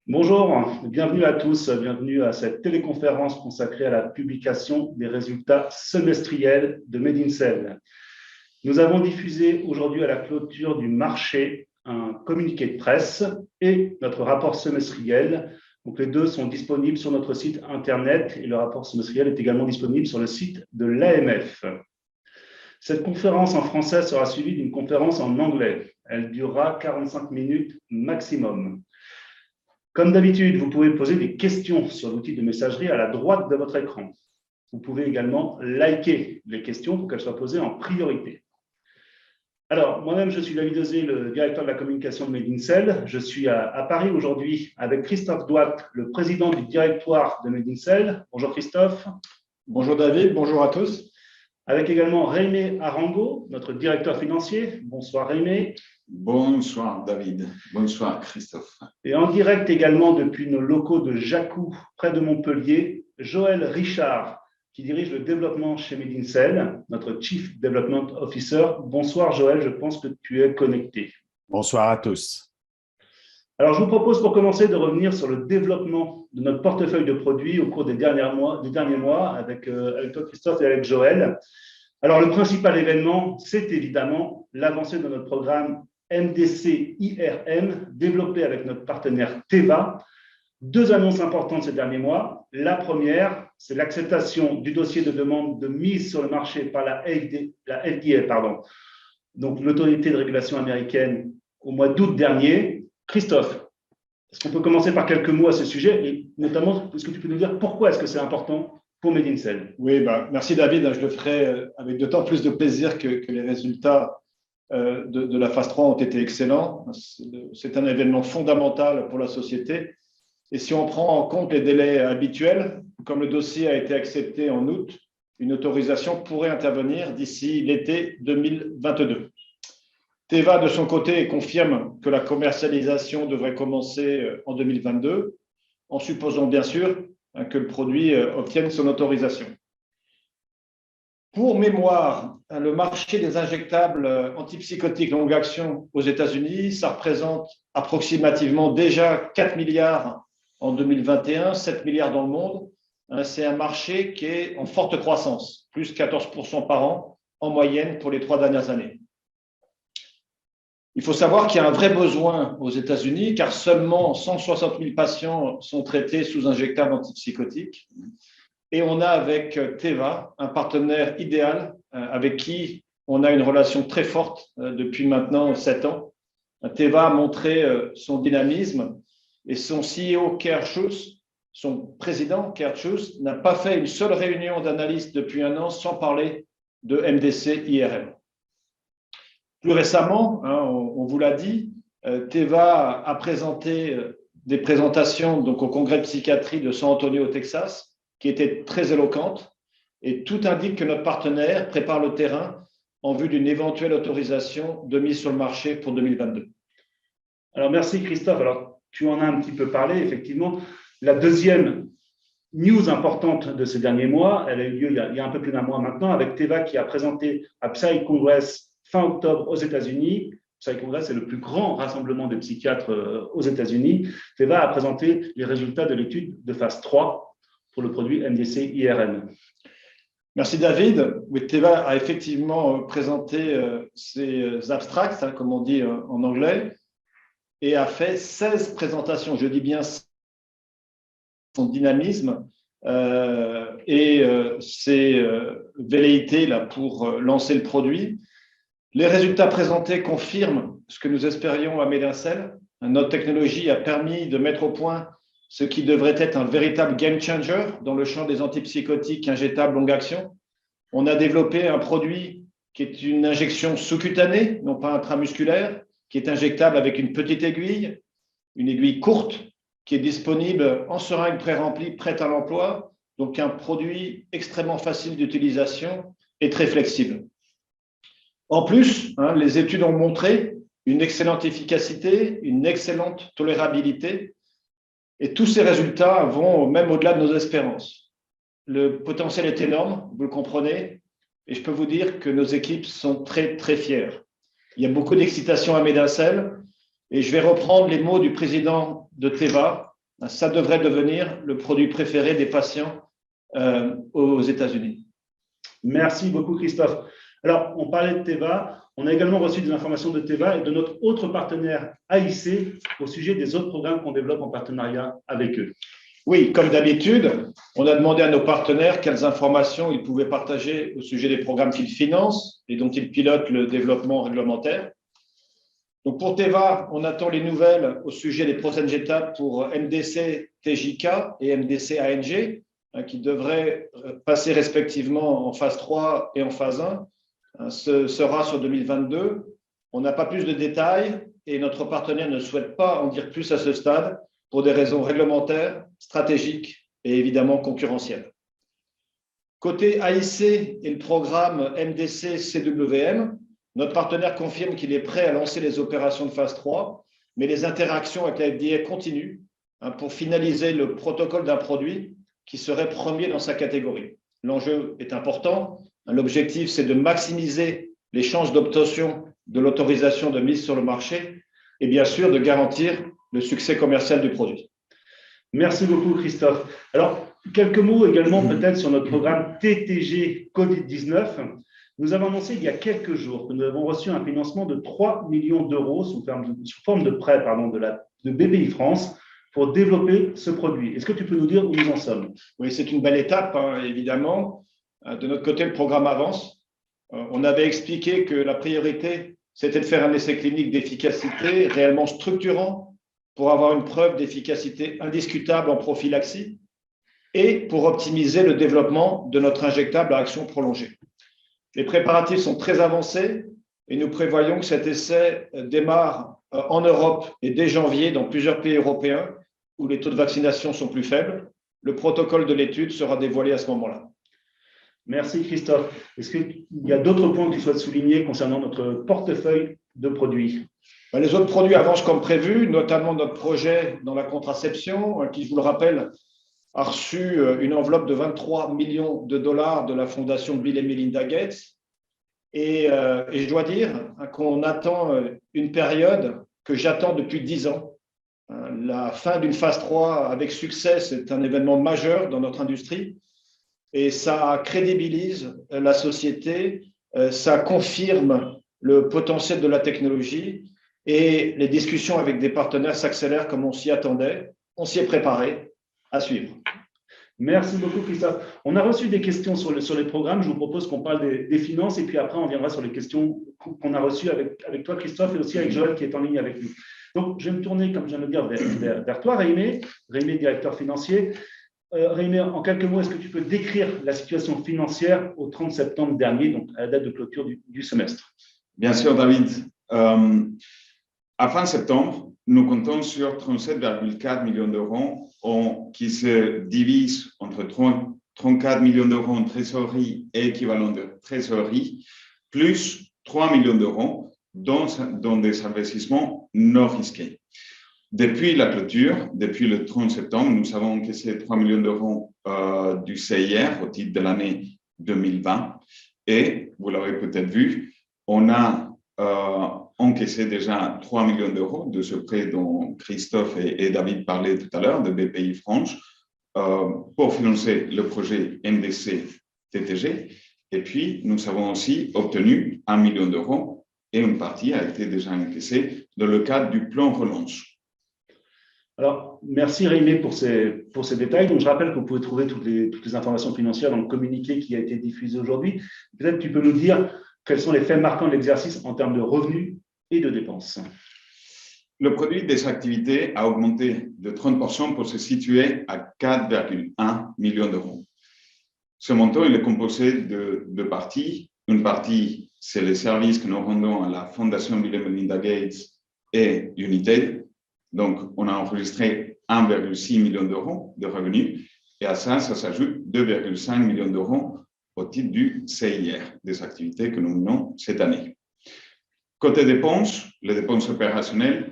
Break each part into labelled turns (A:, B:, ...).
A: Bonjour, bienvenue à tous, bienvenue à cette téléconférence consacrée à la publication des résultats semestriels de MedinCell. Nous avons diffusé aujourd'hui à la clôture du marché un communiqué de presse et notre rapport semestriel. Donc les deux sont disponibles sur notre site internet et le rapport semestriel est également disponible sur le site de l'AMF. Cette conférence en français sera suivie d'une conférence en anglais. Elle durera 45 minutes maximum. Comme d'habitude, vous pouvez poser des questions sur l'outil de messagerie à la droite de votre écran. Vous pouvez également liker les questions pour qu'elles soient posées en priorité. Alors, moi-même, je suis David Ozé, le directeur de la communication de MedinCell. Je suis à Paris aujourd'hui avec Christophe Douat, le président du directoire de MedinCell. Bonjour Christophe.
B: Bonjour David, bonjour à tous.
A: Avec également Rémé Arango, notre directeur financier. Bonsoir Rémé.
C: Bonsoir David, bonsoir Christophe.
A: Et en direct également depuis nos locaux de Jacou, près de Montpellier, Joël Richard, qui dirige le développement chez MedinCell, notre Chief Development Officer. Bonsoir Joël, je pense que tu es connecté.
D: Bonsoir à tous.
A: Alors je vous propose pour commencer de revenir sur le développement de notre portefeuille de produits au cours des derniers mois avec toi Christophe et avec Joël. Alors le principal événement, c'est évidemment l'avancée de notre programme MDC-IRM, développé avec notre partenaire Teva. Deux annonces importantes ces derniers mois. La première, c'est l'acceptation du dossier de demande de mise sur le marché par la FDA, donc l'autorité de régulation américaine, au mois d'août dernier. Christophe, est-ce qu'on peut commencer par quelques mots à ce sujet et notamment, est-ce que tu peux nous dire pourquoi est-ce que c'est important pour MedinCell?
B: Oui, merci David, je le ferai avec d'autant plus de plaisir que les résultats de la phase 3 ont été excellents. C'est un événement fondamental pour la société. Et si on prend en compte les délais habituels, comme le dossier a été accepté en août, une autorisation pourrait intervenir d'ici l'été 2022. Teva, de son côté, confirme que la commercialisation devrait commencer en 2022, en supposant bien sûr que le produit obtienne son autorisation. Pour mémoire, le marché des injectables antipsychotiques longue action aux États-Unis, ça représente approximativement déjà 4 milliards en 2021, 7 milliards dans le monde. C'est un marché qui est en forte croissance, plus 14% par an en moyenne pour les 3 dernières années. Il faut savoir qu'il y a un vrai besoin aux États-Unis, car seulement 160 000 patients sont traités sous injectables antipsychotiques. Et on a avec Teva un partenaire idéal avec qui on a une relation très forte depuis maintenant 7 ans. Teva a montré son dynamisme et son CEO, Kerr Schultz, son président, Kerr Schultz, n'a pas fait une seule réunion d'analyse depuis 1 an sans parler de MDC-IRM. Plus récemment, on vous l'a dit, Teva a présenté des présentations donc, au congrès de psychiatrie de San Antonio au Texas, qui étaient très éloquentes, et tout indique que notre partenaire prépare le terrain en vue d'une éventuelle autorisation de mise sur le marché pour 2022.
A: Alors merci Christophe. Alors tu en as un petit peu parlé, effectivement. La deuxième news importante de ces derniers mois, elle a eu lieu il y a un peu plus d'1 mois maintenant, avec Teva qui a présenté à Psych Congress fin octobre aux États-Unis. Psych Congress, c'est le plus grand rassemblement de psychiatres aux États-Unis. Teva a présenté les résultats de l'étude de phase 3 pour le produit MDC-IRM.
B: Merci David. Oui, Teva a effectivement présenté ses abstracts, comme on dit en anglais, et a fait 16 présentations. Je dis bien son dynamisme et ses velléités là, pour lancer le produit. Les résultats présentés confirment ce que nous espérions à MedinCell. Notre technologie a permis de mettre au point ce qui devrait être un véritable game changer dans le champ des antipsychotiques injectables longue action. On a développé un produit qui est une injection sous-cutanée, non pas intramusculaire, qui est injectable avec une petite aiguille, une aiguille courte, qui est disponible en seringue pré-remplie, prête à l'emploi, donc un produit extrêmement facile d'utilisation et très flexible. En plus, les études ont montré une excellente efficacité, une excellente tolérabilité, et tous ces résultats vont même au-delà de nos espérances. Le potentiel est énorme, vous le comprenez, et je peux vous dire que nos équipes sont très, très fières. Il y a beaucoup d'excitation à MedinCell, et je vais reprendre les mots du président de Teva, ça devrait devenir le produit préféré des patients aux États-Unis.
A: Merci beaucoup, Christophe. Alors, on parlait de Teva. On a également reçu des informations de Teva et de notre autre partenaire AIC au sujet des autres programmes qu'on développe en partenariat avec eux.
B: Oui, comme d'habitude, on a demandé à nos partenaires quelles informations ils pouvaient partager au sujet des programmes qu'ils financent et dont ils pilotent le développement réglementaire. Donc pour Teva, on attend les nouvelles au sujet des prochaines étapes pour MDC TJK et MDC ANG, qui devraient passer respectivement en phase 3 et en phase 1. Ce sera sur 2022. On n'a pas plus de détails et notre partenaire ne souhaite pas en dire plus à ce stade pour des raisons réglementaires, stratégiques et évidemment concurrentielles. Côté AIC et le programme MDC-CWM, notre partenaire confirme qu'il est prêt à lancer les opérations de phase 3, mais les interactions avec la FDA continuent pour finaliser le protocole d'un produit qui serait premier dans sa catégorie. L'enjeu est important. L'objectif, c'est de maximiser les chances d'obtention de l'autorisation de mise sur le marché et bien sûr de garantir le succès commercial du produit.
A: Merci beaucoup, Christophe. Alors, quelques mots également peut-être sur notre programme TTG Covid-19. Nous avons annoncé il y a quelques jours que nous avons reçu un financement de 3 millions d'euros sous forme de prêt de BPI France pour développer ce produit. Est-ce que tu peux nous dire où nous en sommes?
B: Oui, c'est une belle étape, évidemment. De notre côté, le programme avance. On avait expliqué que la priorité, c'était de faire un essai clinique d'efficacité réellement structurant pour avoir une preuve d'efficacité indiscutable en prophylaxie et pour optimiser le développement de notre injectable à action prolongée. Les préparatifs sont très avancés et nous prévoyons que cet essai démarre en Europe et dès janvier dans plusieurs pays européens où les taux de vaccination sont plus faibles. Le protocole de l'étude sera dévoilé à ce moment-là.
A: Merci Christophe. Est-ce qu'il y a d'autres points que tu souhaites souligner concernant notre portefeuille de produits?
B: Les autres produits avancent comme prévu, notamment notre projet dans la contraception, qui, je vous le rappelle, a reçu une enveloppe de 23 millions de dollars de la fondation Bill et Melinda Gates. Et je dois dire qu'on attend une période que j'attends depuis 10 ans. La fin d'une phase 3 avec succès, c'est un événement majeur dans notre industrie et ça crédibilise la société, ça confirme le potentiel de la technologie et les discussions avec des partenaires s'accélèrent comme on s'y attendait. On s'y est préparé. À suivre.
A: Merci beaucoup, Christophe. On a reçu des questions sur les programmes. Je vous propose qu'on parle des finances et puis après, on viendra sur les questions qu'on a reçues avec toi, Christophe, et aussi avec Joël qui est en ligne avec nous. Donc, je vais me tourner, comme je viens de le dire, vers toi, Réimé, directeur financier. Réimé, en quelques mots, est-ce que tu peux décrire la situation financière au 30 septembre dernier, donc à la date de clôture du semestre?
C: Bien sûr, David. À fin septembre, nous comptons sur 37,4 millions d'euros qui se divisent entre 34 millions d'euros en trésorerie et équivalent de trésorerie, plus 3 millions d'euros dans des investissements non risqués. Depuis la clôture, depuis le 30 septembre, nous avons encaissé 3 millions d'euros du CIR au titre de l'année 2020 et, vous l'avez peut-être vu, on a encaissé déjà 3 millions d'euros de ce prêt dont Christophe et David parlaient tout à l'heure, de BPI France, pour financer le projet MDC-TTG. Et puis, nous avons aussi obtenu 1 million d'euros et une partie a été déjà encaissée dans le cadre du plan relance.
A: Alors, merci Réimé pour ces détails. Donc, je rappelle que vous pouvez trouver toutes les informations financières dans le communiqué qui a été diffusé aujourd'hui. Peut-être tu peux nous dire quels sont les faits marquants de l'exercice en termes de revenus et de dépenses.
C: Le produit des activités a augmenté de 30% pour se situer à 4,1 millions d'euros. Ce montant il est composé de deux parties. Une partie, c'est les services que nous rendons à la Fondation Bill et Melinda Gates et United. Donc, on a enregistré 1,6 million d'euros de revenus et à ça s'ajoute 2,5 millions d'euros au titre du CIR, des activités que nous menons cette année. Côté dépenses, les dépenses opérationnelles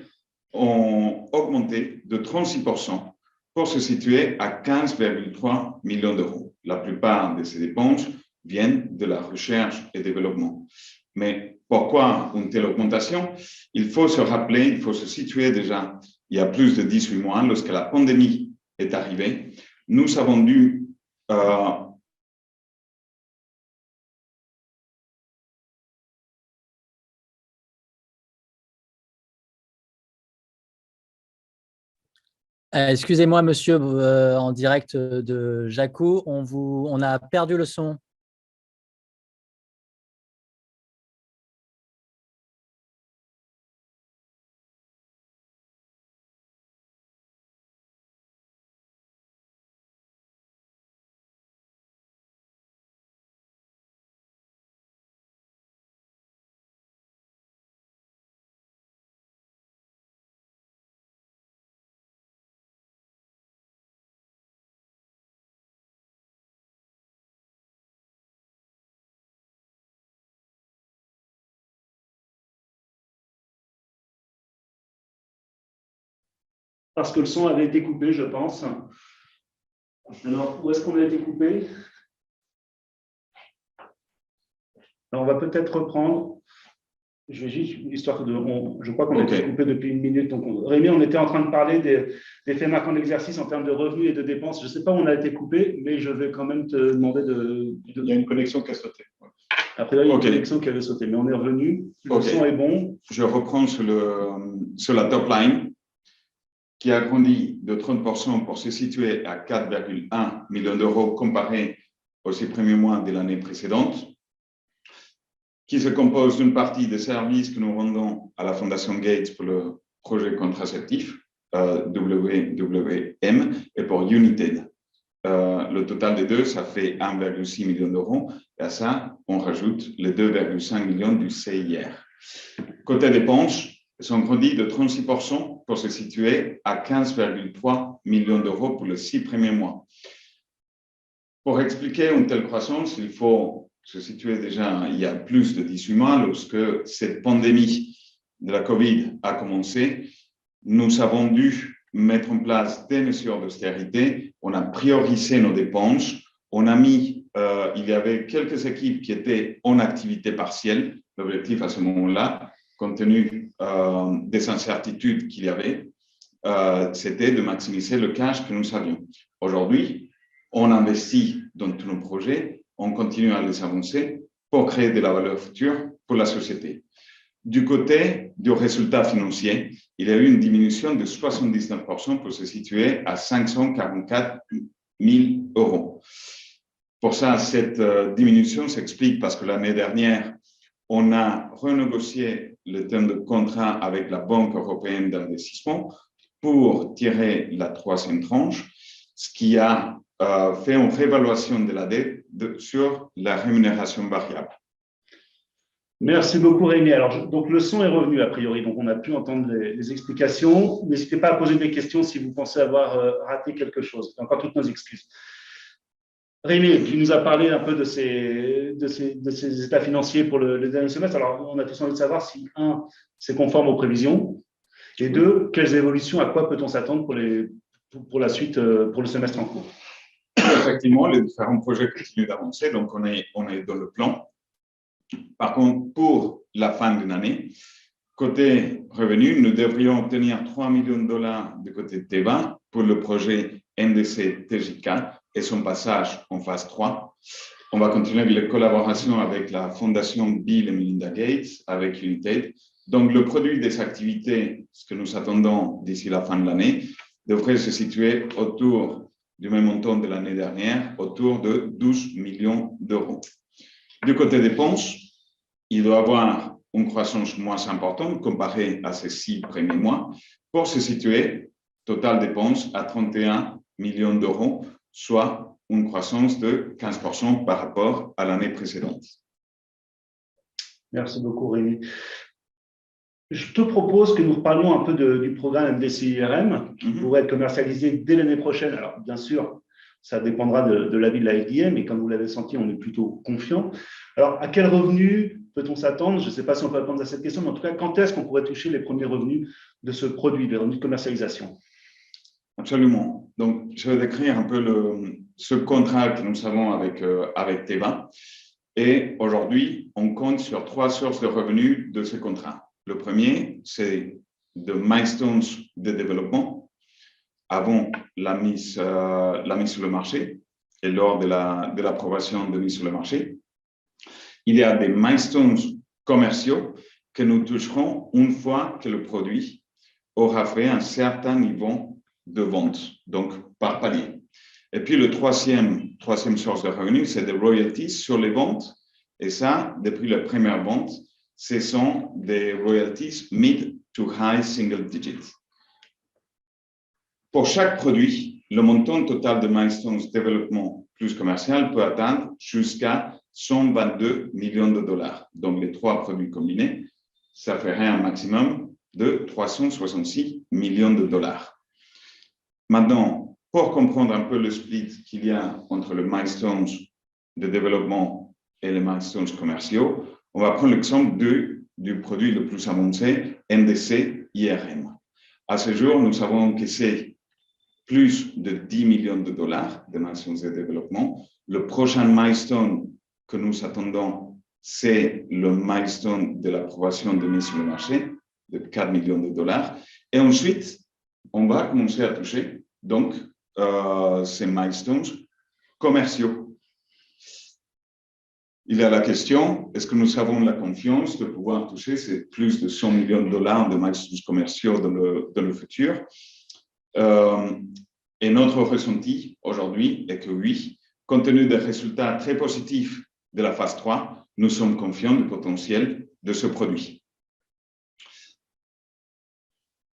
C: ont augmenté de 36% pour se situer à 15,3 millions d'euros. La plupart de ces dépenses viennent de la recherche et développement. Mais pourquoi une telle augmentation? Il faut se rappeler, il faut se situer déjà il y a plus de 18 mois, lorsque la pandémie est arrivée, nous avons dû
D: Excusez-moi, monsieur, en direct de Jaco, on a perdu le son.
A: Parce que le son avait été coupé, je pense. Alors, où est-ce qu'on a été coupé? Alors, on va peut-être reprendre. Je vais juste, histoire de. Je crois qu'on a été coupé depuis une minute. Donc, Rémi, on était en train de parler des faits marquants d'exercice en termes de revenus et de dépenses. Je ne sais pas où on a été coupé, mais je vais quand même te demander de.
B: Il y a une connexion qui a sauté.
A: Après, il y a une connexion qui avait sauté, mais on est revenu. Le son est bon.
C: Je reprends sur la top line, qui a grandi de 30% pour se situer à 4,1 millions d'euros comparé aux 6 premiers mois de l'année précédente, qui se compose d'une partie des services que nous rendons à la Fondation Gates pour le projet contraceptif, WWM, et pour United. Le total des deux, ça fait 1,6 million d'euros. Et à ça, on rajoute les 2,5 millions du CIR. Côté dépenses, elles ont grandi de 36% pour se situer à 15,3 millions d'euros pour les 6 premiers mois. Pour expliquer une telle croissance, il faut se situer déjà il y a plus de 18 mois, lorsque cette pandémie de la Covid a commencé. Nous avons dû mettre en place des mesures d'austérité, on a priorisé nos dépenses, on a mis, il y avait quelques équipes qui étaient en activité partielle. L'objectif à ce moment-là, compte tenu des incertitudes qu'il y avait, c'était de maximiser le cash que nous avions. Aujourd'hui, on investit dans tous nos projets, on continue à les avancer pour créer de la valeur future pour la société. Du côté du résultat financier, il y a eu une diminution de 79% pour se situer à 544 000 euros. Pour ça, cette diminution s'explique parce que l'année dernière, on a renégocié le terme de contrat avec la Banque européenne d'investissement pour tirer la troisième tranche, ce qui a fait une réévaluation de la dette sur la rémunération variable.
A: Merci beaucoup, Rémi. Alors, donc, le son est revenu, a priori, donc on a pu entendre les explications. N'hésitez pas à poser des questions si vous pensez avoir raté quelque chose. Encore toutes nos excuses. Rémi, tu nous as parlé un peu de ces états financiers pour le dernier semestre. Alors, on a tous envie de savoir si, un, c'est conforme aux prévisions, et deux, quelles évolutions, à quoi peut-on s'attendre pour la suite, pour le semestre en cours?
C: Effectivement, les différents projets continuent d'avancer, donc on est dans le plan. Par contre, pour la fin de l'année, côté revenus, nous devrions obtenir 3 millions de dollars du côté de Teva pour le projet MDC TJK et son passage en phase 3. On va continuer les collaborations avec la Fondation Bill et Melinda Gates, avec United. Donc, le produit des activités, ce que nous attendons d'ici la fin de l'année, devrait se situer autour du même montant de l'année dernière, autour de 12 millions d'euros. Du côté dépenses, il doit y avoir une croissance moins importante comparée à ces 6 premiers mois pour se situer, total dépenses, à 31 millions d'euros, soit une croissance de 15% par rapport à l'année précédente.
A: Merci beaucoup, Rémi. Je te propose que nous reparlions un peu du programme MDCIRM qui pourrait être commercialisé dès l'année prochaine. Alors, bien sûr, ça dépendra de l'avis de la FDA, mais comme vous l'avez senti, on est plutôt confiant. Alors, à quel revenu peut-on s'attendre? Je ne sais pas si on peut répondre à cette question, mais en tout cas, quand est-ce qu'on pourrait toucher les premiers revenus de ce produit, les revenus de commercialisation?
C: Absolument. Donc, je vais décrire un peu ce contrat que nous avons avec Teva. Et aujourd'hui, on compte sur 3 sources de revenus de ce contrat. Le premier, c'est de milestones de développement avant la mise sur le marché et lors de l'approbation de mise sur le marché. Il y a des milestones commerciaux que nous toucherons une fois que le produit aura fait un certain niveau de vente, donc par palier. Et puis, le troisième source de revenus, c'est des royalties sur les ventes. Et ça, depuis la première vente, ce sont des royalties mid to high single digits. Pour chaque produit, le montant total de milestones développement plus commercial peut atteindre jusqu'à 122 millions de dollars. Donc, les 3 produits combinés, ça ferait un maximum de 366 millions de dollars. Maintenant, pour comprendre un peu le split qu'il y a entre les milestones de développement et les milestones commerciaux, on va prendre l'exemple du produit le plus avancé, NDC IRM. À ce jour, nous savons que c'est plus de 10 millions de dollars de milestones de développement. Le prochain milestone que nous attendons, c'est le milestone de l'approbation de mise sur le marché de 4 millions de dollars. Et ensuite, on va commencer à toucher donc ces milestones commerciaux. Il y a la question, est-ce que nous avons la confiance de pouvoir toucher ces plus de 100 millions de dollars de milestones commerciaux dans le futur? Et notre ressenti aujourd'hui est que oui, compte tenu des résultats très positifs de la phase 3, nous sommes confiants du potentiel de ce produit.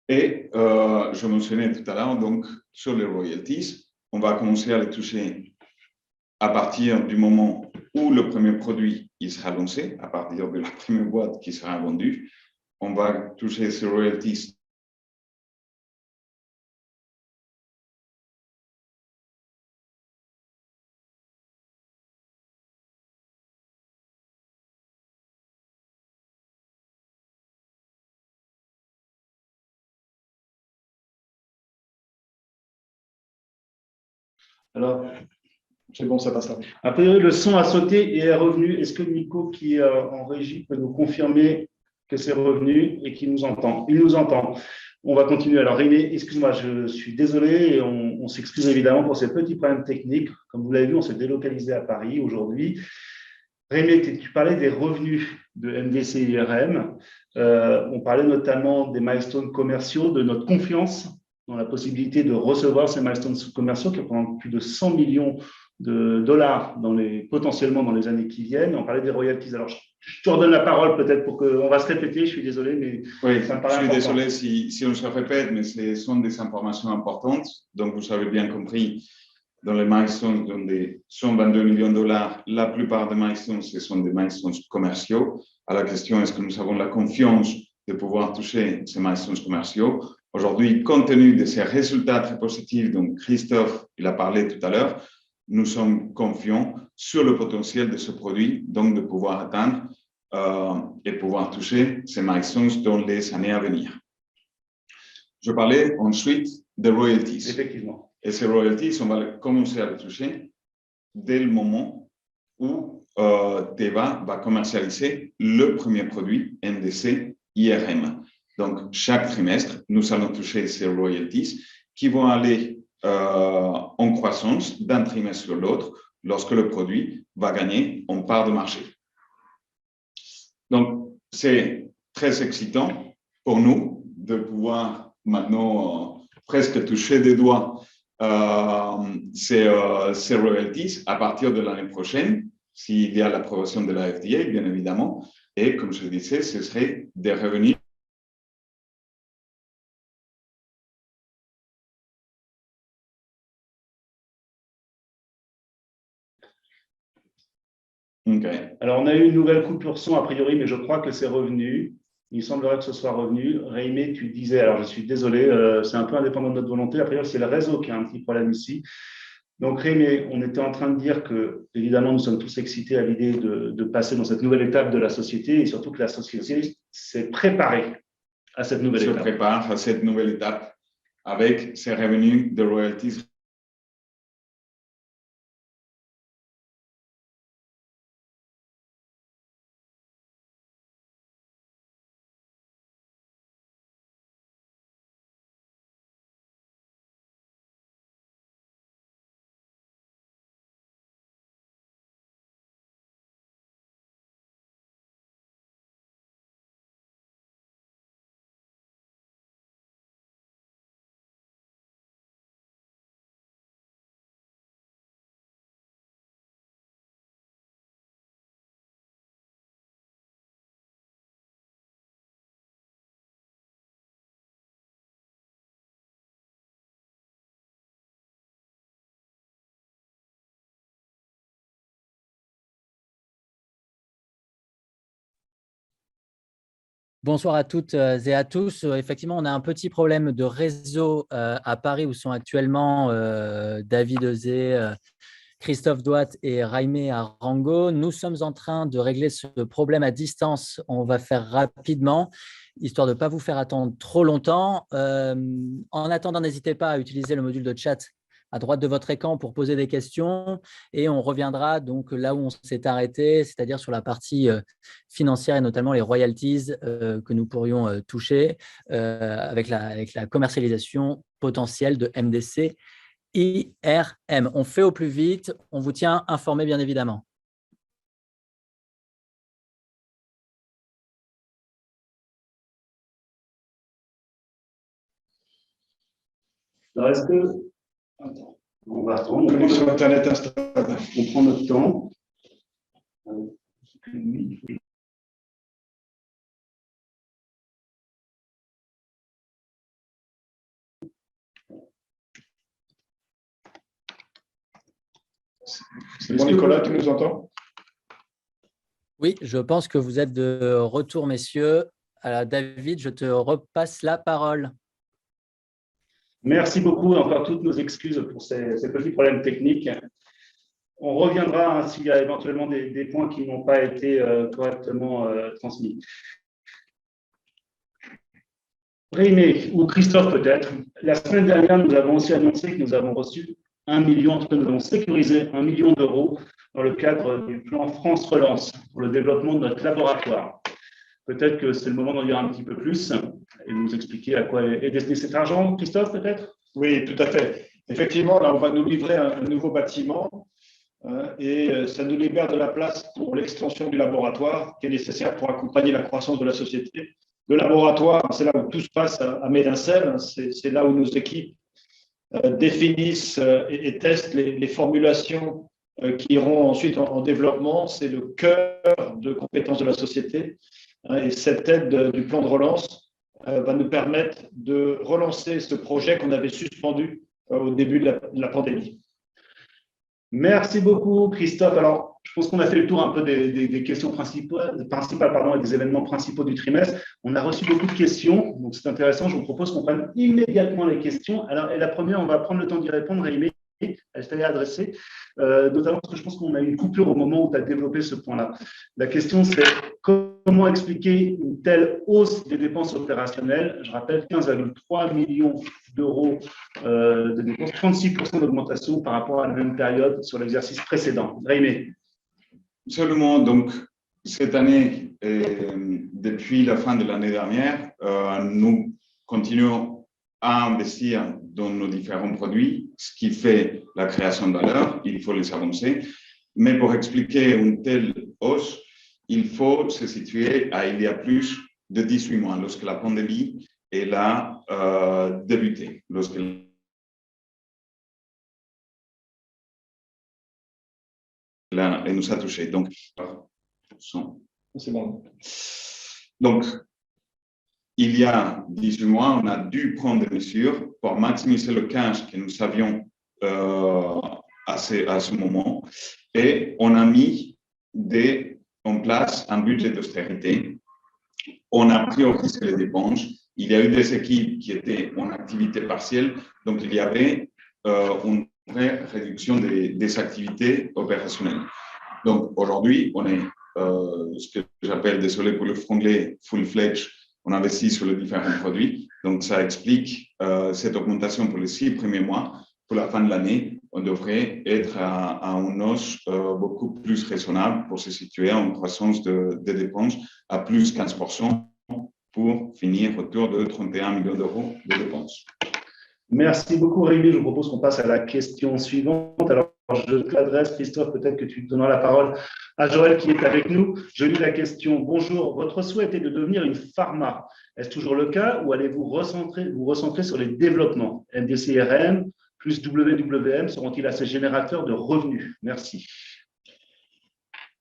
C: Et je mentionnais tout à l'heure, donc, sur les royalties, on va commencer à les toucher à partir du moment où le premier produit il sera lancé, à partir de la première boîte qui sera vendue. On va toucher ces royalties
A: Alors,
B: c'est bon, ça passe là.
A: a priori, le son a sauté et est revenu. Est-ce que Nico, qui est en régie, peut nous confirmer que c'est revenu et qu'il nous entend? Il nous entend. On va continuer. Alors, Rémi, excuse-moi, je suis désolé et on s'excuse évidemment pour ces petits problèmes techniques. Comme vous l'avez vu, on s'est délocalisé à Paris aujourd'hui. Rémi, tu parlais des revenus de MDC IRM. On parlait notamment des milestones commerciaux, de notre confiance dans la possibilité de recevoir ces milestones commerciaux qui représentent plus de 100 millions de dollars potentiellement dans les années qui viennent. On parlait des royalties. Alors, je te redonne la parole peut-être pour qu'on va se répéter. Je suis désolé, mais
C: oui,
A: ça me paraît
C: je suis
A: important.
C: désolé si on se répète, mais ce sont des informations importantes. Donc, vous avez bien compris, dans les milestones, dans des 122 millions de dollars, la plupart des milestones, ce sont des milestones commerciaux. À la question, est-ce que nous avons la confiance de pouvoir toucher ces milestones commerciaux? Aujourd'hui, compte tenu de ces résultats très positifs dont Christophe il a parlé tout à l'heure, nous sommes confiants sur le potentiel de ce produit, donc de pouvoir atteindre et pouvoir toucher ces milestones dans les années à venir. Je parlais ensuite des royalties.
A: Effectivement.
C: Et ces royalties, on va commencer à les toucher dès le moment où Teva va commercialiser le premier produit NDC IRM. Donc, chaque trimestre, nous allons toucher ces royalties qui vont aller en croissance d'un trimestre sur l'autre lorsque le produit va gagner en part de marché. Donc, c'est très excitant pour nous de pouvoir maintenant presque toucher des doigts ces royalties à partir de l'année prochaine, s'il y a l'approbation de la FDA, bien évidemment. Et comme je le disais, ce serait des revenus
A: Okay. Alors, on a eu une nouvelle coupure son a priori, mais je crois que c'est revenu. Il semblerait que ce soit revenu. Rémi, tu disais, alors je suis désolé, c'est un peu indépendant de notre volonté. A priori, c'est le réseau qui a un petit problème ici. Donc, Rémi, on était en train de dire que, évidemment, nous sommes tous excités à l'idée de passer dans cette nouvelle étape de la société et surtout que la société s'est préparée à cette nouvelle étape.
C: Se prépare à cette nouvelle étape avec ses revenus de royalties
D: Bonsoir à toutes et à tous. Effectivement, on a un petit problème de réseau à Paris où sont actuellement David Euzé, Christophe Douat et Jaime Arango. Nous sommes en train de régler ce problème à distance. On va faire rapidement, histoire de ne pas vous faire attendre trop longtemps. En attendant, n'hésitez pas à utiliser le module de chat à droite de votre écran pour poser des questions et on reviendra donc là où on s'est arrêté, c'est-à-dire sur la partie financière et notamment les royalties que nous pourrions toucher avec la commercialisation potentielle de MDC IRM. On fait au plus vite, on vous tient informé bien évidemment.
A: Alors, est-ce que… Attends, on va attendre.
B: Connexion Internet instable.
A: On prend notre temps.
B: C'est bon, Nicolas, tu nous entends?
D: Oui, je pense que vous êtes de retour, messieurs. David, je te repasse la parole.
A: Merci beaucoup. Encore toutes nos excuses pour ces petits problèmes techniques. On reviendra hein, s'il y a éventuellement des points qui n'ont pas été correctement transmis. Rémi ou Christophe peut-être, la semaine dernière, nous avons aussi annoncé que nous avons reçu 1 million, nous avons sécurisé 1 million d'euros dans le cadre du plan France Relance pour le développement de notre laboratoire. Peut-être que c'est le moment d'en dire un petit peu plus et nous expliquer à quoi est destiné cet argent. Christophe, peut-être?
B: Oui, tout à fait. Effectivement, là, on va nous livrer un nouveau bâtiment et ça nous libère de la place pour l'extension du laboratoire qui est nécessaire pour accompagner la croissance de la société. Le laboratoire, c'est là où tout se passe à Médincel, c'est là où nos équipes définissent et testent les formulations qui iront ensuite en développement. C'est le cœur de compétences de la société. Et cette aide du plan de relance va nous permettre de relancer ce projet qu'on avait suspendu au début de la pandémie.
A: Merci beaucoup, Christophe. Alors, je pense qu'on a fait le tour un peu des questions principales et des événements principaux du trimestre. On a reçu beaucoup de questions, donc c'est intéressant. Je vous propose qu'on prenne immédiatement les questions. Alors, et la première, on va prendre le temps d'y répondre, Rémi. Elle t'est adressée, notamment parce que je pense qu'on a eu une coupure au moment où tu as développé ce point-là. La question, c'est comment expliquer une telle hausse des dépenses opérationnelles? Je rappelle 15,3 millions d'euros de dépenses, 36% d'augmentation par rapport à la même période sur l'exercice précédent. Rémi.
C: Absolument. Donc, cette année, depuis la fin de l'année dernière, nous continuons à investir dans nos différents produits, ce qui fait la création de valeur, il faut les avancer. Mais pour expliquer une telle hausse, il faut se situer à il y a plus de 18 mois, lorsque la pandémie elle a débuté, lorsque elle nous a touchés. Donc,
B: c'est bon.
C: Donc, il y a 18 mois, on a dû prendre des mesures pour maximiser le cash que nous avions à ce moment et on a mis en place un budget d'austérité. On a priorisé les dépenses. Il y a eu des équipes qui étaient en activité partielle, donc il y avait une vraie réduction des activités opérationnelles. Donc aujourd'hui, on est ce que j'appelle, désolé pour le franglais, full-fledged. On investit sur les différents produits. Donc, ça explique cette augmentation pour les 6 premiers mois. Pour la fin de l'année, on devrait être à une hausse beaucoup plus raisonnable pour se situer en croissance de dépenses à plus 15% pour finir autour de 31 millions d'euros de dépenses.
A: Merci beaucoup, Rémi. Je vous propose qu'on passe à la question suivante. Alors, je t'adresse, Christophe, peut-être que tu donneras la parole à Joël qui est avec nous. Je lis la question. Bonjour, votre souhait était de devenir une pharma. Est-ce toujours le cas ou allez-vous vous recentrer sur les développements? MDCRM plus WWM seront-ils assez générateurs de revenus? Merci.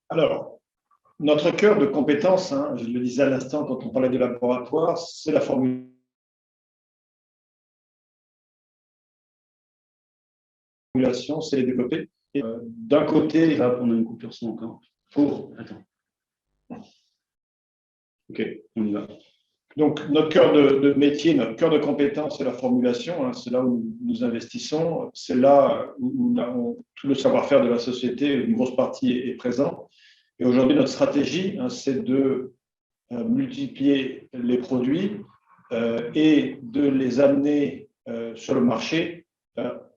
B: Alors, notre cœur de compétence, je le disais à l'instant quand on parlait de laboratoire, c'est la formule. C'est les développer. D'un côté,
A: on a une coupure son encore.
B: Pour.
A: Attends. Ok, on y va.
B: Donc, notre cœur de métier, notre cœur de compétence, c'est la formulation. Hein, c'est là où nous investissons. C'est là où tout le savoir-faire de la société, une grosse partie est présent. Et aujourd'hui, notre stratégie, hein, c'est de multiplier les produits et de les amener sur le marché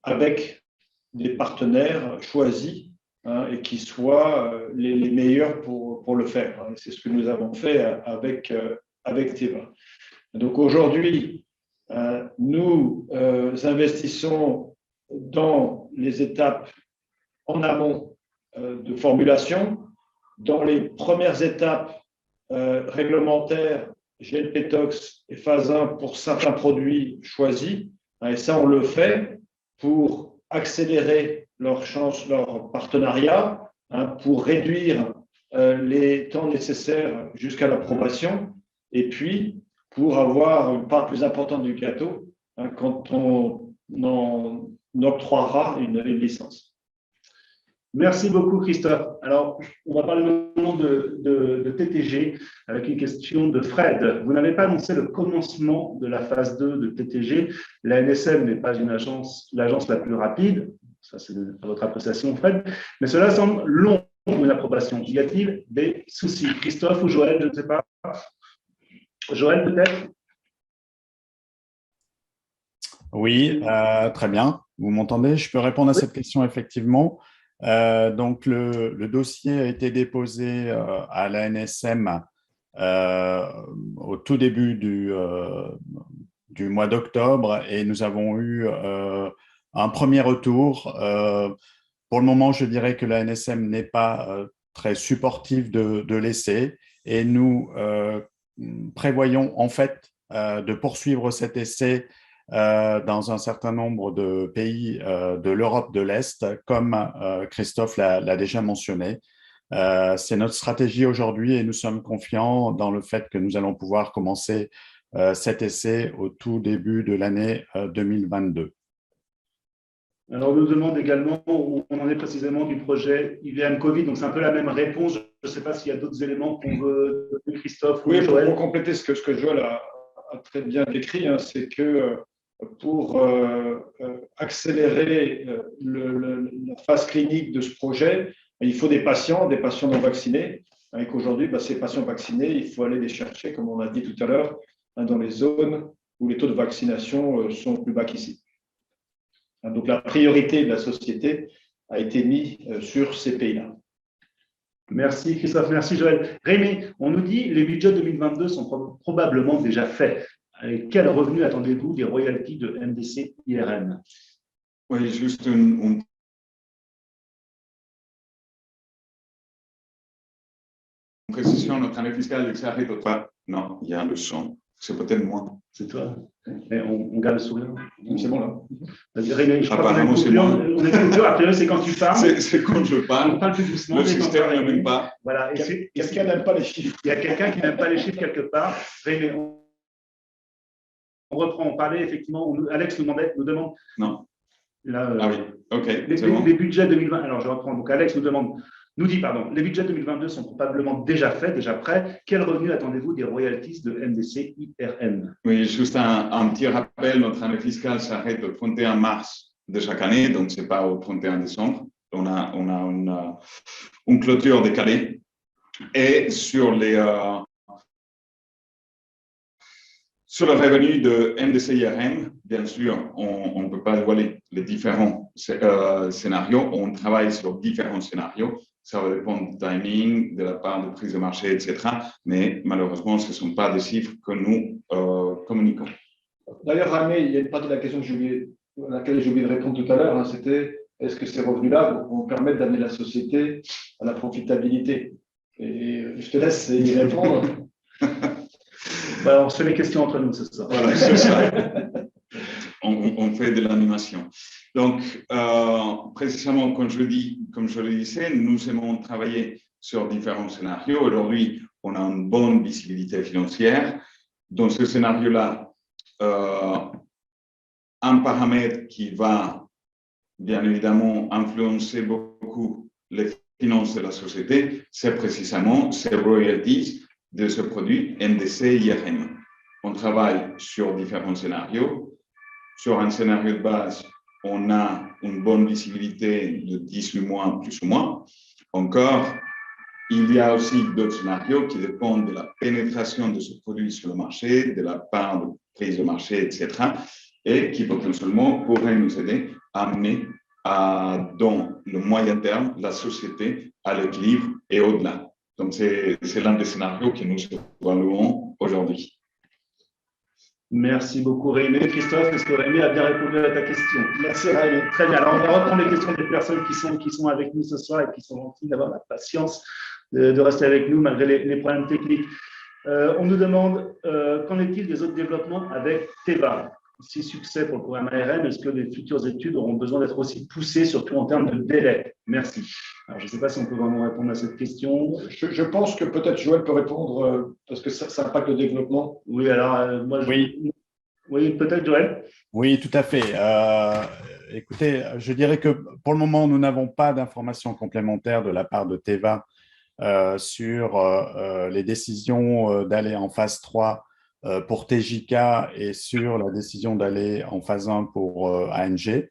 B: avec des partenaires choisis, hein, et qui soient les meilleurs pour le faire. Hein. C'est ce que nous avons fait avec Teva. Donc aujourd'hui, nous investissons dans les étapes en amont de formulation, dans les premières étapes réglementaires, GLP Tox et phase 1 pour certains produits choisis. Et ça, on le fait pour accélérer leur partenariat, hein, pour réduire les temps nécessaires jusqu'à l'approbation, et puis pour avoir une part plus importante du gâteau, hein, quand on en octroiera une licence.
A: Merci beaucoup, Christophe. Alors, on va parler maintenant de TTG avec une question de Fred. Vous n'avez pas annoncé le commencement de la phase 2 de TTG. La NSM n'est pas l'agence la plus rapide. Ça, c'est à votre appréciation, Fred. Mais cela semble long pour une approbation. Y a-t-il des soucis? Christophe ou Joël, je ne sais pas. Joël, peut-être?
E: Oui, très bien. Vous m'entendez? Je peux répondre à cette question, effectivement. Donc, le dossier a été déposé à la NSM au tout début du mois d'octobre et nous avons eu un premier retour. Pour le moment, je dirais que la NSM n'est pas très supportive de l'essai et nous prévoyons en fait de poursuivre cet essai dans un certain nombre de pays de l'Europe de l'Est, comme Christophe l'a déjà mentionné. C'est notre stratégie aujourd'hui et nous sommes confiants dans le fait que nous allons pouvoir commencer cet essai au tout début de l'année 2022.
A: Alors, on nous demande également où on en est précisément du projet IVM Covid. Donc, c'est un peu la même réponse. Je ne sais pas s'il y a d'autres éléments qu'on veut donner, Christophe.
B: Oui, pour compléter ce que Joël a très bien décrit, hein, c'est que pour accélérer la phase clinique de ce projet, il faut des patients non vaccinés. Et qu'aujourd'hui, ces patients vaccinés, il faut aller les chercher, comme on a dit tout à l'heure, dans les zones où les taux de vaccination sont plus bas qu'ici. Donc, la priorité de la société a été mise sur ces pays-là.
A: Merci Christophe, merci Joël. Rémi, on nous dit que les budgets 2022 sont probablement déjà faits. Et quel revenu attendez-vous des royalties de MDC IRM?
C: Oui, juste une précision, notre année fiscale s'arrête au 3. Non, il y a le son. C'est peut-être moi.
A: C'est toi. Mais on garde le sourire.
B: C'est bon là.
A: Rémi, je crois
C: apparemment, c'est moi.
A: On est coupure. Après, c'est quand tu parles.
C: C'est quand je parle.
A: On parle plus doucement.
C: Le système ne m'aime pas.
A: Voilà.
B: Quelqu'un n'aime pas les chiffres.
A: Il y a quelqu'un qui n'aime pas les chiffres quelque part. Rémi, on reprend. On parlait effectivement. Alex nous demande.
C: Non.
A: Là,
C: ah oui, ok.
A: Les budgets 2020. Alors, je reprends. Donc, Alex nous dit, les budgets 2022 sont probablement déjà faits, déjà prêts. Quel revenu attendez-vous des royalties de MDC IRM?
C: Oui, juste un petit rappel, notre année fiscale s'arrête le 31 mars de chaque année, donc ce n'est pas au 31 décembre. On a une clôture décalée. Et sur le revenu de MDC IRM, bien sûr, on ne peut pas dévoiler les différents scénarios. On travaille sur différents scénarios. Ça va dépendre du timing, de la part de prise de marché, etc. Mais malheureusement, ce ne sont pas des chiffres que nous communiquons.
B: D'ailleurs, Ramé, il y a une partie de la question à laquelle j'ai oublié de répondre tout à l'heure. Hein, c'était est-ce que ces revenus-là vont permettre d'amener la société à la profitabilité? Et je te laisse y répondre.
A: On se fait les questions entre nous, c'est ça.
C: Voilà, c'est ça. On fait de l'animation. Donc, précisément, comme je le disais, nous aimons travailler sur différents scénarios. Aujourd'hui, on a une bonne visibilité financière. Dans ce scénario-là, un paramètre qui va, bien évidemment, influencer beaucoup les finances de la société, c'est précisément ces royalties de ce produit MDC IRM. on travaille sur différents scénarios. Sur un scénario de base, on a une bonne visibilité de 18 mois, plus ou moins. Encore, il y a aussi d'autres scénarios qui dépendent de la pénétration de ce produit sur le marché, de la part de prise de marché, etc., et qui potentiellement pourraient nous aider à amener dans le moyen terme la société à l'équilibre et au-delà. Donc, c'est l'un des scénarios que nous évaluons aujourd'hui.
A: Merci beaucoup, Rémi. Christophe, est-ce que Rémi a bien répondu à ta question?
B: Merci, Rémi.
A: Très bien. Alors, on va reprendre les questions des personnes qui sont avec nous ce soir et qui sont gentilles d'avoir la patience de rester avec nous malgré les problèmes techniques. On nous demande, qu'en est-il des autres développements avec Teva? Si succès pour le programme ARM, est-ce que les futures études auront besoin d'être aussi poussées, surtout en termes de délai? Merci. Alors, je ne sais pas si on peut vraiment répondre à cette question.
B: Je pense que peut-être Joël peut répondre parce que ça impacte le développement.
A: Oui, alors, moi, oui, peut-être Joël.
E: Oui, tout à fait. Écoutez, je dirais que pour le moment, nous n'avons pas d'informations complémentaires de la part de Teva sur les décisions d'aller en phase 3 pour TJK et sur la décision d'aller en phase 1 pour ANG.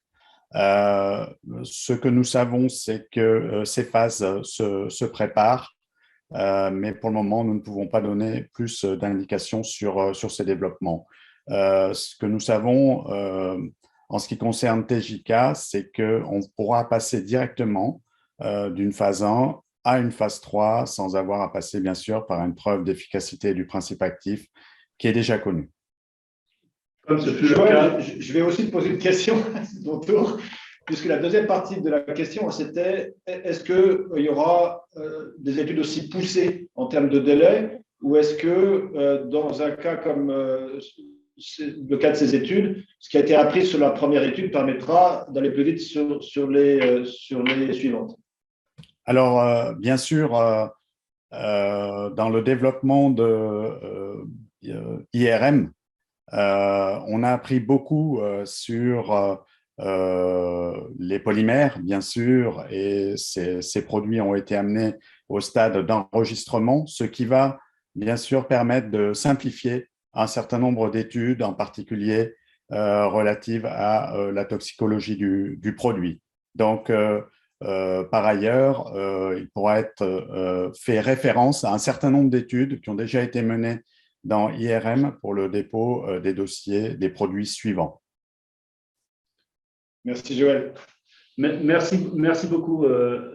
E: Ce que nous savons, c'est que ces phases se préparent, mais pour le moment, nous ne pouvons pas donner plus d'indications sur ces développements. Ce que nous savons en ce qui concerne TJK, c'est qu'on pourra passer directement d'une phase 1 à une phase 3 sans avoir à passer, bien sûr, par une preuve d'efficacité du principe actif qui est déjà connue.
B: Comme ce fut le cas, je vais aussi te poser une question à ton tour, puisque la deuxième partie de la question, c'était est-ce qu'il y aura des études aussi poussées en termes de délai, ou est-ce que dans un cas comme le cas de ces études, ce qui a été appris sur la première étude permettra d'aller plus vite sur les suivantes?
E: Alors, bien sûr, dans le développement de IRM, on a appris beaucoup sur les polymères, bien sûr, et ces produits ont été amenés au stade d'enregistrement, ce qui va, bien sûr, permettre de simplifier un certain nombre d'études, en particulier relatives à la toxicologie du produit. Donc, par ailleurs, il pourra être fait référence à un certain nombre d'études qui ont déjà été menées dans IRM pour le dépôt des dossiers des produits suivants.
B: Merci, Joël.
A: Merci beaucoup,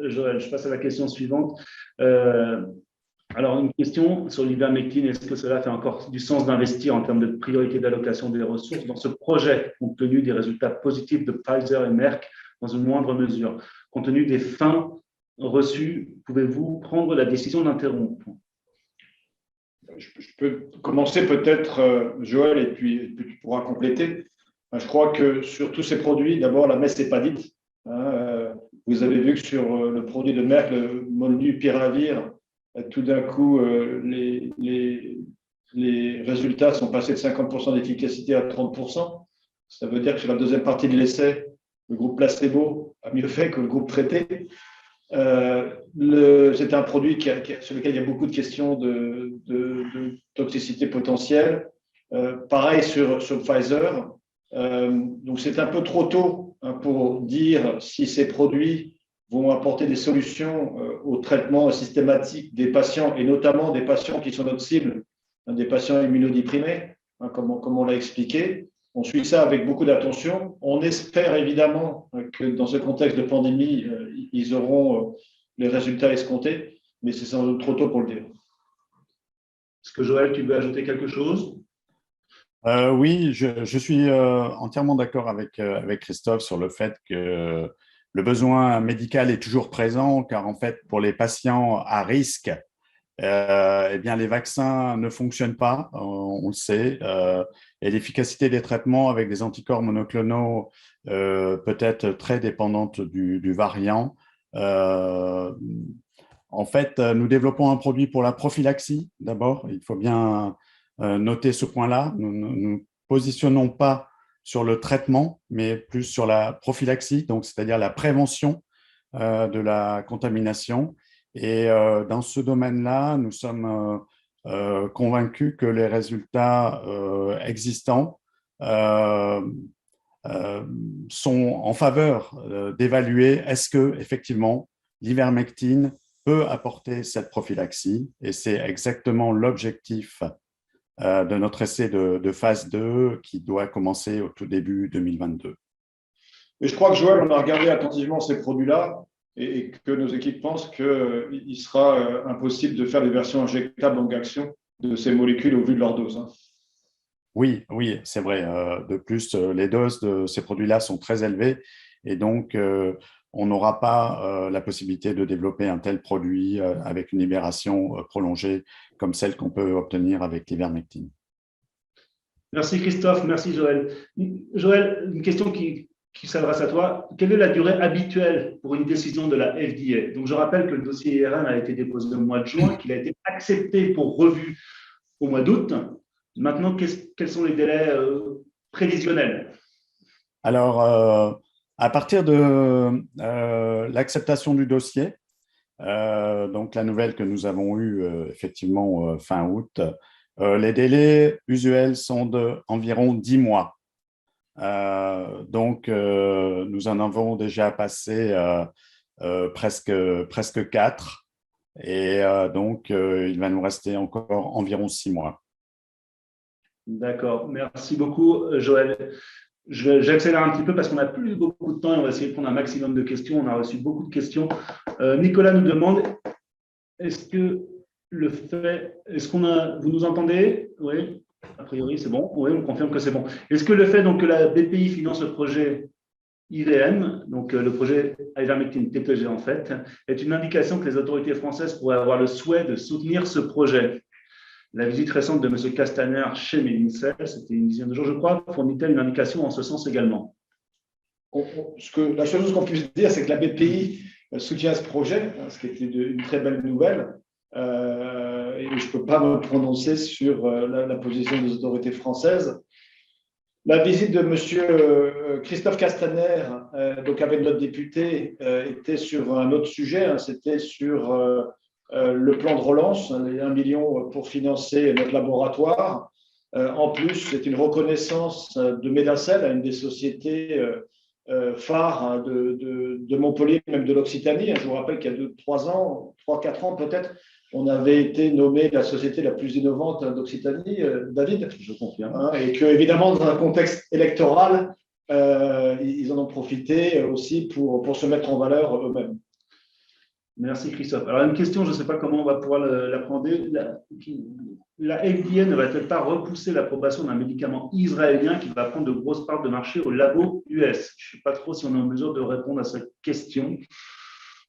A: Joël. Je passe à la question suivante. Alors, une question sur l'ivermectine. Est-ce que cela fait encore du sens d'investir en termes de priorité d'allocation des ressources dans ce projet, compte tenu des résultats positifs de Pfizer et Merck dans une moindre mesure? Compte tenu des fins reçues, pouvez-vous prendre la décision d'interrompre?
B: Je peux commencer peut-être, Joël, et puis tu pourras compléter. Je crois que sur tous ces produits, d'abord, la messe n'est pas dite. Vous avez vu que sur le produit de Merck, le molnupiravir, tout d'un coup, les résultats sont passés de 50% d'efficacité à 30%. Ça veut dire que sur la deuxième partie de l'essai, le groupe placebo a mieux fait que le groupe traité. C'est un produit sur lequel il y a beaucoup de questions de toxicité potentielle. Pareil sur Pfizer. Donc, c'est un peu trop tôt pour dire si ces produits vont apporter des solutions au traitement systématique des patients, et notamment des patients qui sont notre cible, des patients immunodéprimés, comme on l'a expliqué. On suit ça avec beaucoup d'attention. On espère évidemment que dans ce contexte de pandémie, ils auront les résultats escomptés, mais c'est sans doute trop tôt pour le dire.
A: Est-ce que Joël, tu veux ajouter quelque chose?
E: Oui, je suis entièrement d'accord avec Christophe sur le fait que le besoin médical est toujours présent, car en fait, pour les patients à risque, eh bien, les vaccins ne fonctionnent pas, on le sait, et l'efficacité des traitements avec des anticorps monoclonaux peut être très dépendante du variant. En fait, nous développons un produit pour la prophylaxie, d'abord. Il faut bien noter ce point-là. Nous ne nous positionnons pas sur le traitement, mais plus sur la prophylaxie, donc c'est-à-dire la prévention de la contamination. Et dans ce domaine-là, nous sommes convaincu que les résultats existants sont en faveur d'évaluer est-ce que effectivement l'ivermectine peut apporter cette prophylaxie, et c'est exactement l'objectif de notre essai de phase 2 qui doit commencer au tout début 2022.
B: Mais je crois que Joël, on a regardé attentivement ces produits-là et que nos équipes pensent qu'il sera impossible de faire des versions injectables longue action de ces molécules au vu de leur dose. Hein.
E: Oui, oui, c'est vrai. De plus, les doses de ces produits-là sont très élevées et donc on n'aura pas la possibilité de développer un tel produit avec une libération prolongée comme celle qu'on peut obtenir avec l'ivermectine.
A: Merci Christophe, merci Joël. Joël, une question qui s'adresse à toi. Quelle est la durée habituelle pour une décision de la FDA? Donc, je rappelle que le dossier IRM a été déposé au mois de juin, qu'il a été accepté pour revue au mois d'août. Maintenant, quels sont les délais prévisionnels?
E: Alors, à partir de l'acceptation du dossier, donc la nouvelle que nous avons eue effectivement fin août, les délais usuels sont d'environ 10 mois. Donc, nous en avons déjà passé presque 4. Et donc, il va nous rester encore environ 6 mois.
A: D'accord, merci beaucoup Joël. J'accélère un petit peu parce qu'on n'a plus beaucoup de temps et on va essayer de prendre un maximum de questions. On a reçu beaucoup de questions. Nicolas nous demande, vous nous entendez? Oui, a priori c'est bon. Oui, on confirme que c'est bon. Est-ce que le fait donc, que la BPI finance le projet IVM, donc le projet ivermectine TPG en fait, est une indication que les autorités françaises pourraient avoir le souhait de soutenir ce projet? La visite récente de M. Castaner chez Medincell, c'était une dizaine de jours, je crois, fournit-elle une indication en ce sens également?
B: La seule chose qu'on puisse dire, c'est que la BPI soutient ce projet, ce qui était une très belle nouvelle. Et je ne peux pas me prononcer sur la position des autorités françaises. La visite de M. Christophe Castaner, donc avec notre député, était sur un autre sujet, hein, c'était sur le plan de relance, 1 million pour financer notre laboratoire. En plus, c'est une reconnaissance de Medincell à une des sociétés phares hein, de Montpellier, même de l'Occitanie. Je vous rappelle qu'il y a 3 ans, 3-4 ans peut-être, on avait été nommé la société la plus innovante d'Occitanie, David.
A: Je confirme.
B: Hein, et que, évidemment, dans un contexte électoral, ils en ont profité aussi pour se mettre en valeur eux-mêmes.
A: Merci Christophe. Alors une question, je ne sais pas comment on va pouvoir l'appréhender. La FDA ne va-t-elle pas repousser l'approbation d'un médicament israélien qui va prendre de grosses parts de marché au labo US? Je ne sais pas trop si on est en mesure de répondre à cette question.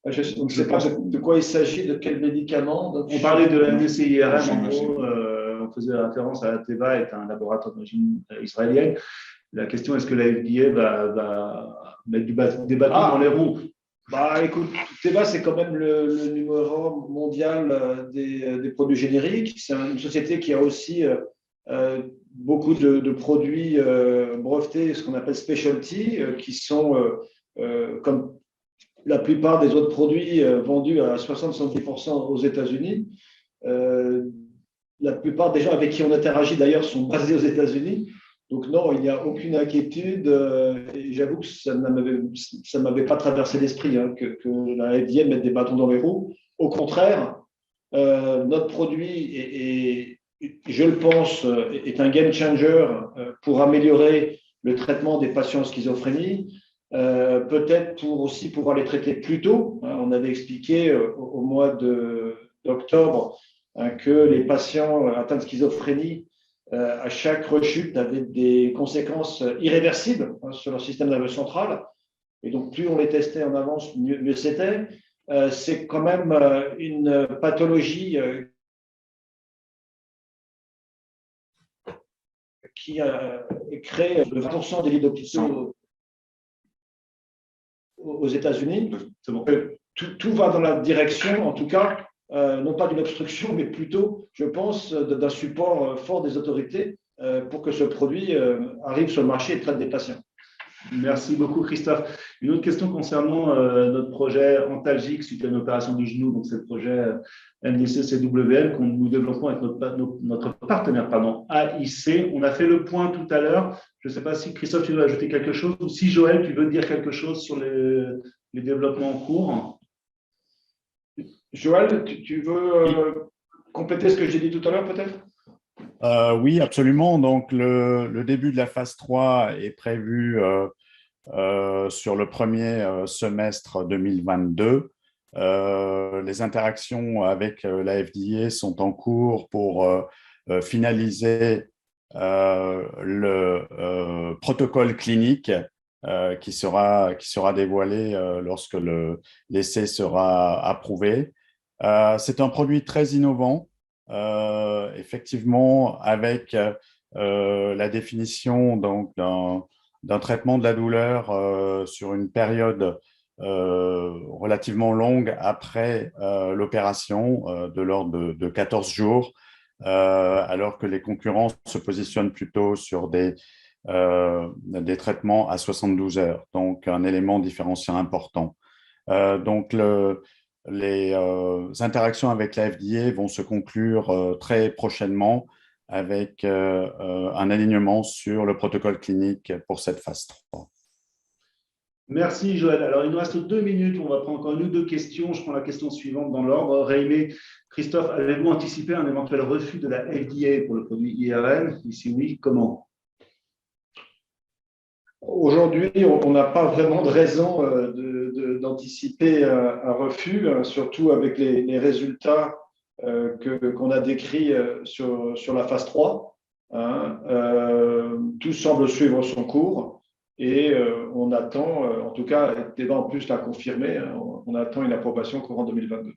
B: Je ne sais pas de quoi il s'agit, de quel médicament.
A: On parlait de la MDCIRM, en gros, on faisait référence à Teva, est un laboratoire d'origine israélienne. La question, est-ce que la FDA va mettre des bâtons dans les roues?
B: Bah, écoute, Teva, c'est quand même le numéro mondial des produits génériques. C'est une société qui a aussi beaucoup de produits brevetés, ce qu'on appelle specialty, qui sont, comme la plupart des autres produits, vendus à 60-70% aux États-Unis. La plupart des gens avec qui on interagit, d'ailleurs, sont basés aux États-Unis. Donc non, il n'y a aucune inquiétude. Et j'avoue que ça ne m'avait pas traversé l'esprit hein, que la FDA mette des bâtons dans les roues. Au contraire, notre produit, je le pense, est un game changer pour améliorer le traitement des patients en schizophrénie, peut-être pour aussi pouvoir les traiter plus tôt. On avait expliqué au mois d'octobre que les patients atteints de schizophrénie à chaque rechute avait des conséquences irréversibles sur leur système nerveux central. Et donc, plus on les testait en avance, mieux c'était. C'est quand même une pathologie qui crée 20% des lits d'hôpitaux aux États-Unis. Tout va dans la direction, en tout cas, non pas d'une obstruction, mais plutôt, je pense, d'un support fort des autorités pour que ce produit arrive sur le marché et traite des patients.
A: Merci beaucoup, Christophe. Une autre question concernant notre projet antalgique suite à une opération du genou, donc c'est le projet MDC-CWL que nous développons avec notre partenaire AIC. On a fait le point tout à l'heure. Je ne sais pas si Christophe, tu veux ajouter quelque chose ou si Joël, tu veux dire quelque chose sur les développements en cours.
B: Joël, tu veux compléter ce que j'ai dit tout à l'heure peut-être?
E: Oui, absolument. Donc, le début de la phase 3 est prévu sur le premier semestre 2022. Les interactions avec la FDA sont en cours pour finaliser le protocole clinique qui sera dévoilé lorsque l'essai sera approuvé. C'est un produit très innovant. Effectivement, avec la définition donc, d'un traitement de la douleur sur une période relativement longue après l'opération, de l'ordre de 14 jours, alors que les concurrents se positionnent plutôt sur des traitements à 72 heures, donc un élément différenciant important. Donc, les interactions avec la FDA vont se conclure très prochainement avec un alignement sur le protocole clinique pour cette phase 3.
A: Merci Joël. Alors il nous reste 2 minutes, on va prendre encore une ou deux questions. Je prends la question suivante dans l'ordre. Raimé, Christophe, avez-vous anticipé un éventuel refus de la FDA pour le produit IRM? Et si oui, comment?
B: Aujourd'hui, on n'a pas vraiment de raison d'anticiper un refus, surtout avec les résultats qu'on a décrits sur la phase 3. Tout semble suivre son cours et on attend, en tout cas, Teva en plus l'a confirmé, on attend une approbation courant 2022.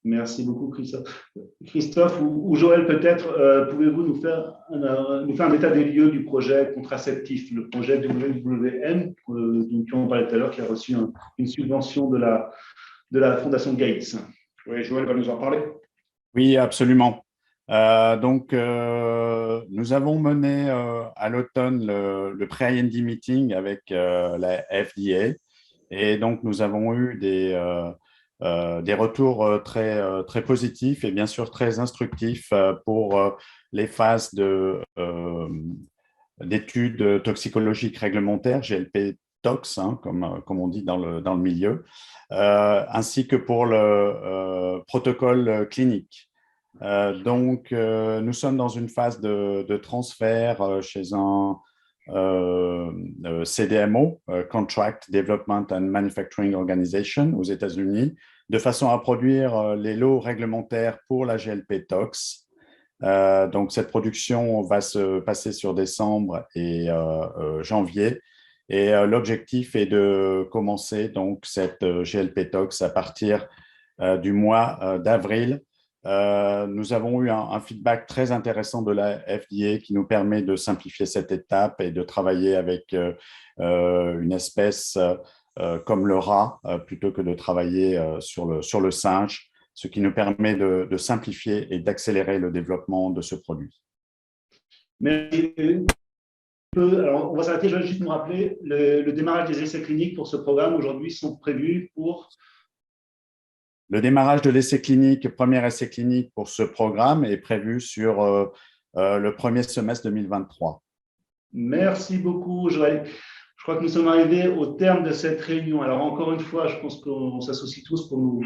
A: Merci beaucoup, Christophe. Christophe ou Joël, peut-être, pouvez-vous nous faire un état des lieux du projet contraceptif, le projet WWM, dont on parlait tout à l'heure, qui a reçu une subvention de la Fondation Gates.
B: Oui, Joël va nous en parler.
E: Oui, absolument. Donc, nous avons mené à l'automne le pre-IND meeting avec la FDA et donc nous avons eu des retours très positifs et bien sûr très instructifs pour les phases d'études toxicologiques réglementaires, GLP tox, comme on dit dans le milieu, ainsi que pour le protocole clinique. Donc, nous sommes dans une phase de transfert chez un CDMO, Contract Development and Manufacturing Organization, aux États-Unis, de façon à produire les lots réglementaires pour la GLP tox. Donc, cette production va se passer sur décembre et janvier. Et l'objectif est de commencer donc cette GLP tox à partir du mois d'avril. Nous avons eu un feedback très intéressant de la FDA qui nous permet de simplifier cette étape et de travailler avec une espèce comme le rat plutôt que de travailler sur le singe, ce qui nous permet de simplifier et d'accélérer le développement de ce produit.
A: Merci. Alors, on va s'arrêter, je vais juste nous rappeler, le démarrage des essais cliniques pour ce programme aujourd'hui sont prévus pour…
E: Le démarrage de l'essai clinique, premier essai clinique pour ce programme est prévu sur le premier semestre 2023.
A: Merci beaucoup, Joël. Je crois que nous sommes arrivés au terme de cette réunion. Alors, encore une fois, je pense qu'on s'associe tous pour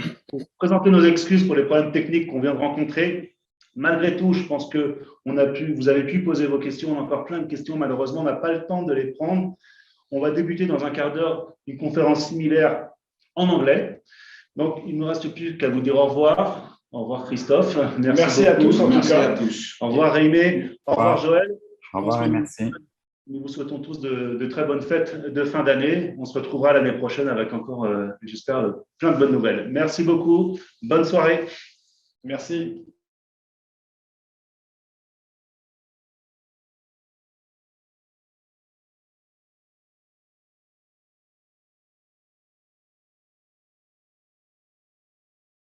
A: présenter nos excuses pour les problèmes techniques qu'on vient de rencontrer. Malgré tout, je pense que vous avez pu poser vos questions. On a encore plein de questions. Malheureusement, on n'a pas le temps de les prendre. On va débuter dans un quart d'heure une conférence similaire en anglais. Donc, il ne me reste plus qu'à vous dire au revoir. Au revoir, Christophe.
B: Merci à tous, en tout cas.
A: Au revoir, Raimé. Au revoir, Joël.
E: Au revoir et merci.
A: Nous vous souhaitons tous de très bonnes fêtes de fin d'année. On se retrouvera l'année prochaine avec encore, j'espère, plein de bonnes nouvelles. Merci beaucoup. Bonne soirée.
B: Merci.